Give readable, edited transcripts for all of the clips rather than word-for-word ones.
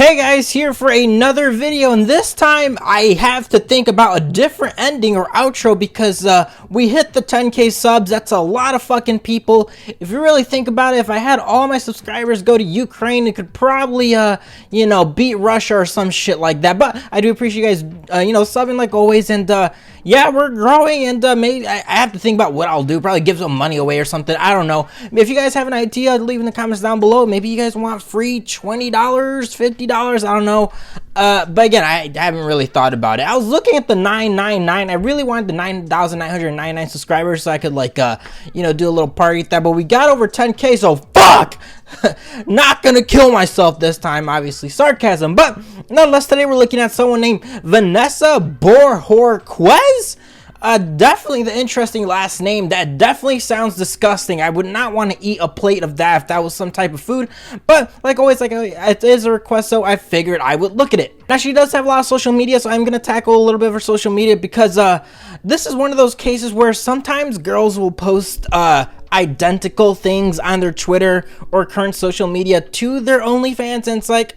Hey guys, here for another video, and this time I have to think about a different ending or outro because we hit the 10k subs. That's a lot of fucking people. If you really think about it, if I had all my subscribers go to Ukraine, it could probably beat Russia or some shit like that. But I do appreciate you guys subbing like always, and yeah, we're growing, and maybe I have to think about what I'll do. Probably give some money away or something. I don't know. If you guys have an idea, leave in the comments down below. Maybe you guys want free $20, $50. I don't know. But again, I haven't really thought about it. I was looking at the 999. I really wanted the 9,999 subscribers so I could do a little party with that. But we got over 10k, so fuck. Not gonna kill myself this time, obviously sarcasm, but nonetheless, today we're looking at someone named Vanessa Bohorquez. Definitely the interesting last name. That definitely sounds disgusting. I would not want to eat a plate of that if that was some type of food. But like always, it is a request, so I figured I would look at it. Now, she does have a lot of social media, so I'm going to tackle a little bit of her social media because this is one of those cases where sometimes girls will post identical things on their Twitter or current social media to their OnlyFans, and it's like,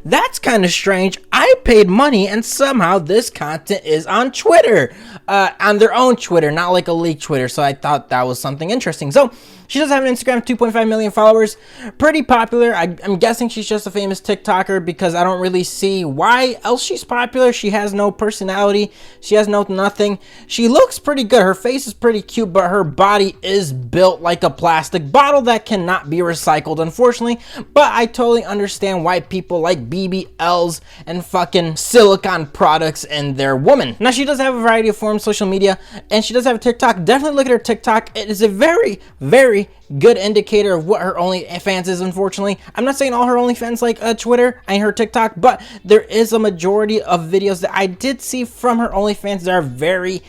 that's kind of strange. I paid money and somehow this content is on Twitter, on their own Twitter, not like a leaked Twitter. So I thought that was something interesting. So she does have an Instagram, 2.5 million followers, pretty popular. I'm guessing she's just a famous TikToker because I don't really see why else she's popular. She has no personality. She has nothing. She looks pretty good. Her face is pretty cute, but her body is built like a plastic bottle that cannot be recycled, unfortunately. But I totally understand why people like BBLs and fucking silicone products in their woman. Now, she does have a variety of forms, social media, and she does have a TikTok. Definitely look at her TikTok. It is a very, very good indicator of what her OnlyFans is, unfortunately. I'm not saying all her OnlyFans like Twitter and her TikTok, but there is a majority of videos that I did see from her OnlyFans that are very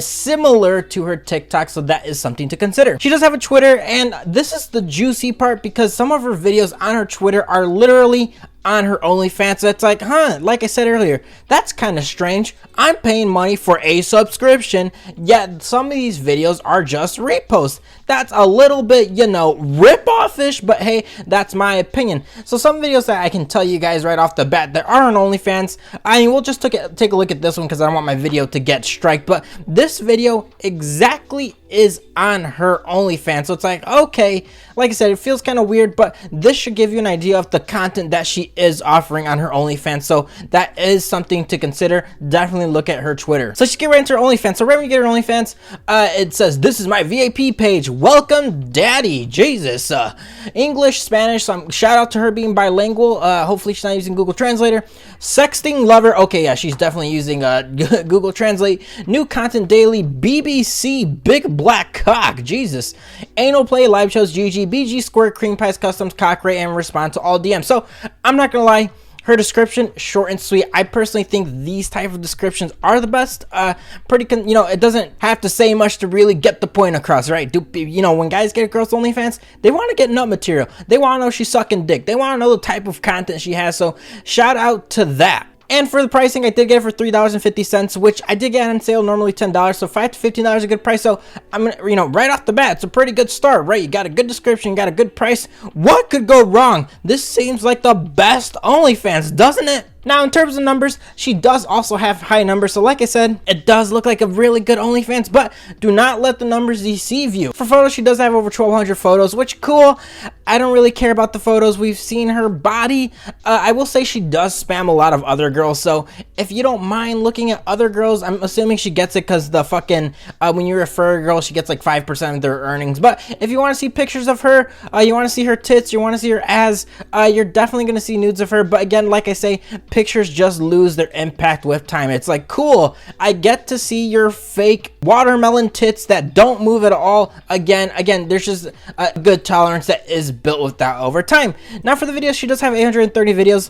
similar to her TikTok, so that is something to consider. She does have a Twitter, and this is the juicy part because some of her videos on her Twitter are literally on her OnlyFans. So it's like, like I said earlier, that's kind of strange. I'm paying money for a subscription, yet some of these videos are just reposts. That's a little bit, rip-off-ish, but hey, that's my opinion. So some videos that I can tell you guys right off the bat that are on OnlyFans, we'll just take a look at this one because I don't want my video to get striked, but this video exactly is on her OnlyFans. So it's like, okay, like I said, it feels kind of weird, but this should give you an idea of the content that she is offering on her OnlyFans. So that is something to consider. Definitely look at her Twitter. So let's get right into her OnlyFans. So right when you get her OnlyFans, it says, "This is my VIP page. Welcome, Daddy." Jesus. English, Spanish. So shout out to her being bilingual. Hopefully she's not using Google Translator. Sexting lover. Okay, yeah, she's definitely using Google Translate. New content daily. BBC Big Black Cock. Jesus. Anal play, live shows, GG, BG, squirt, cream pies, customs, cock rate, and respond to all DMs. So I'm not gonna lie, her description, short and sweet. I personally think these type of descriptions are the best. It doesn't have to say much to really get the point across, right? When guys get a girl's OnlyFans, they want to get nut material. They want to know she's sucking dick. They want to know the type of content she has. So shout out to that. And for the pricing, I did get it for $3.50, which I did get on sale, normally $10. So $5 to $15 is a good price. So I'm gonna, right off the bat, it's a pretty good start, right? You got a good description, you got a good price. What could go wrong? This seems like the best OnlyFans, doesn't it? Now, in terms of numbers, she does also have high numbers. So like I said, it does look like a really good OnlyFans, but do not let the numbers deceive you. For photos, she does have over 1,200 photos, which cool. I don't really care about the photos. We've seen her body. I will say she does spam a lot of other girls. So if you don't mind looking at other girls, I'm assuming she gets it because the fucking, when you refer a girl, she gets like 5% of their earnings. But if you want to see pictures of her, you want to see her tits, you want to see her ass, you're definitely going to see nudes of her. But again, like I say, pictures just lose their impact with time. It's like, cool, I get to see your fake watermelon tits that don't move at all. Again, there's just a good tolerance that is built with that over time. Now for the videos, she does have 830 videos.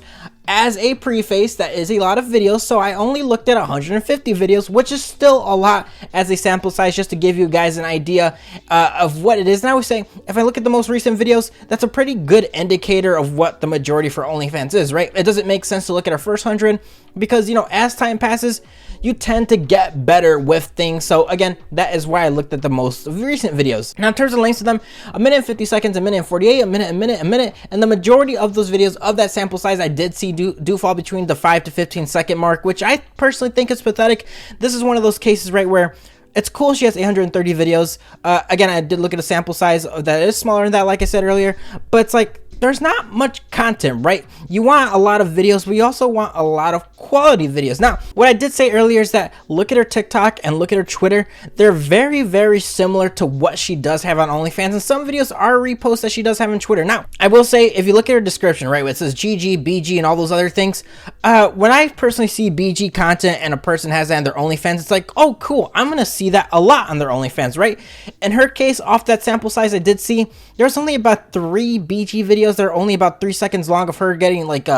as a preface, that is a lot of videos, so I only looked at 150 videos, which is still a lot as a sample size, just to give you guys an idea of what it is. And I would say, if I look at the most recent videos, that's a pretty good indicator of what the majority for OnlyFans is, right? It doesn't make sense to look at our first 100 because, you know, as time passes, you tend to get better with things. So again, that is why I looked at the most recent videos. Now in terms of lengths of them, a minute and 50 seconds, a minute and 48, a minute, and the majority of those videos of that sample size I did see do fall between the 5 to 15 second mark, which I personally think is pathetic. This is one of those cases, right, where it's cool she has 830 videos. Again, I did look at a sample size that is smaller than that, like I said earlier, but it's like, there's not much content, right? You want a lot of videos, but you also want a lot of quality videos. Now, what I did say earlier is that look at her TikTok and look at her Twitter. They're very, very similar to what she does have on OnlyFans, and some videos are reposts that she does have on Twitter. Now, I will say, if you look at her description, right, where it says GG, BG, and all those other things, when I personally see BG content and a person has that on their OnlyFans, it's like, oh, cool, I'm gonna see that a lot on their OnlyFans, right? In her case, off that sample size I did see, there's only about 3 BG videos. They're only about 3 seconds long of her getting like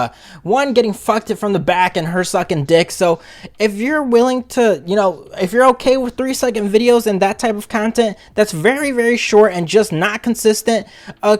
one getting fucked from the back and her sucking dick. So if you're willing to, you know, if you're okay with 3-second videos and that type of content that's very, very short and just not consistent,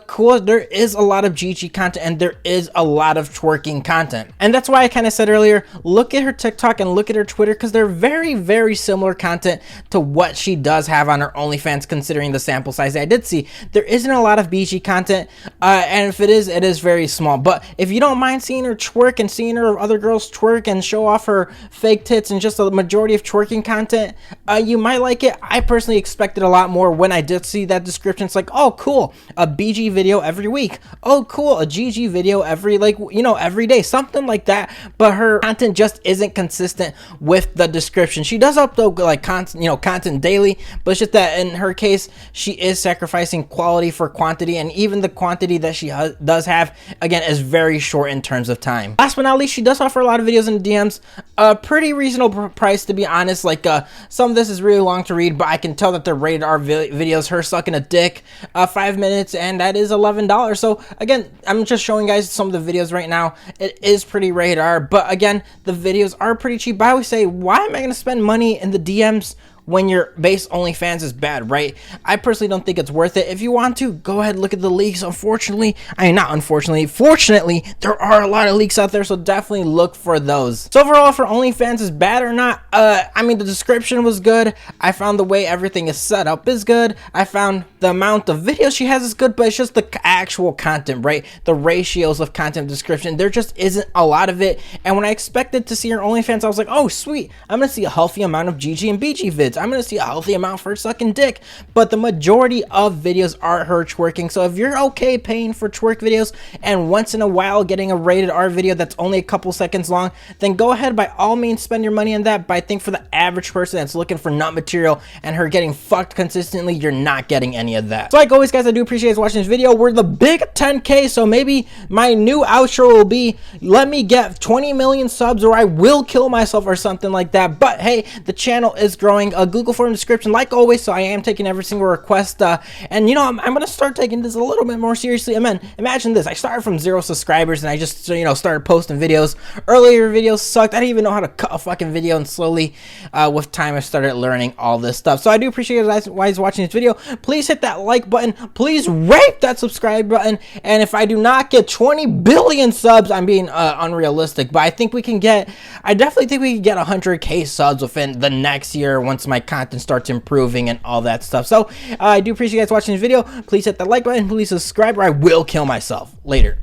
cool, there is a lot of GG content and there is a lot of twerking content. And that's why I kind of said earlier, look at her TikTok and look at her Twitter, because they're very, very similar content to what she does have on her OnlyFans, considering the sample size I did see. There isn't a lot of BG content, and if it is very small. But if you don't mind seeing her twerk and seeing her other girls twerk and show off her fake tits and just a majority of twerking content, you might like it. I personally expected a lot more when I did see that description. It's like, oh cool, a BG video every week, oh cool, a GG video every, like, you know, every day, something like that. But her content just isn't consistent with the description. She does upload like content, you know, content daily, but it's just that in her case, she is sacrificing quality for quantity, and even the quantity that she does have, again, is very short in terms of time. Last but not least, she does offer a lot of videos in the DMs, a pretty reasonable price, to be honest. Like some of this is really long to read, but I can tell that they're rated R videos. Her sucking a dick, 5 minutes, and that is $11. So again, I'm just showing guys some of the videos right now. It is pretty rated R, but again, the videos are pretty cheap. But I always say, why am I going to spend money in the DMs when your base OnlyFans is bad, right? I personally don't think it's worth it. If you want to, go ahead and look at the leaks. Unfortunately, I mean, not unfortunately, fortunately, there are a lot of leaks out there, so definitely look for those. So overall, for OnlyFans is bad or not, I mean, the description was good. I found the way everything is set up is good. I found the amount of videos she has is good, but it's just the actual content, right? The ratios of content description, there just isn't a lot of it. And when I expected to see her OnlyFans, I was like, oh, sweet, I'm gonna see a healthy amount of GG and BG vids. I'm gonna see a healthy amount for sucking dick. But the majority of videos are her twerking. So if you're okay paying for twerk videos and once in a while getting a rated R video that's only a couple seconds long, then go ahead, by all means, spend your money on that. But I think for the average person that's looking for nut material and her getting fucked consistently, you're not getting any of that. So like always, guys, I do appreciate you watching this video. We're the big 10K, so maybe my new outro will be, let me get 20 million subs or I will kill myself or something like that. But hey, the channel is growing. A Google form description, like always, so I am taking every single request, and you know, I'm gonna start taking this a little bit more seriously. I mean, imagine this, I started from 0 subscribers and I just, you know, started posting videos. Earlier videos sucked. I didn't even know how to cut a fucking video, and slowly with time I started learning all this stuff. So I do appreciate you guys watching this video. Please hit that like button, please rate that subscribe button, and if I do not get 20 billion subs, I'm being unrealistic, but I think we can get, I definitely think we can get 100K subs within the next year once my content starts improving and all that stuff. So I do appreciate you guys watching this video. Please hit that like button, please subscribe, or I will kill myself. Later.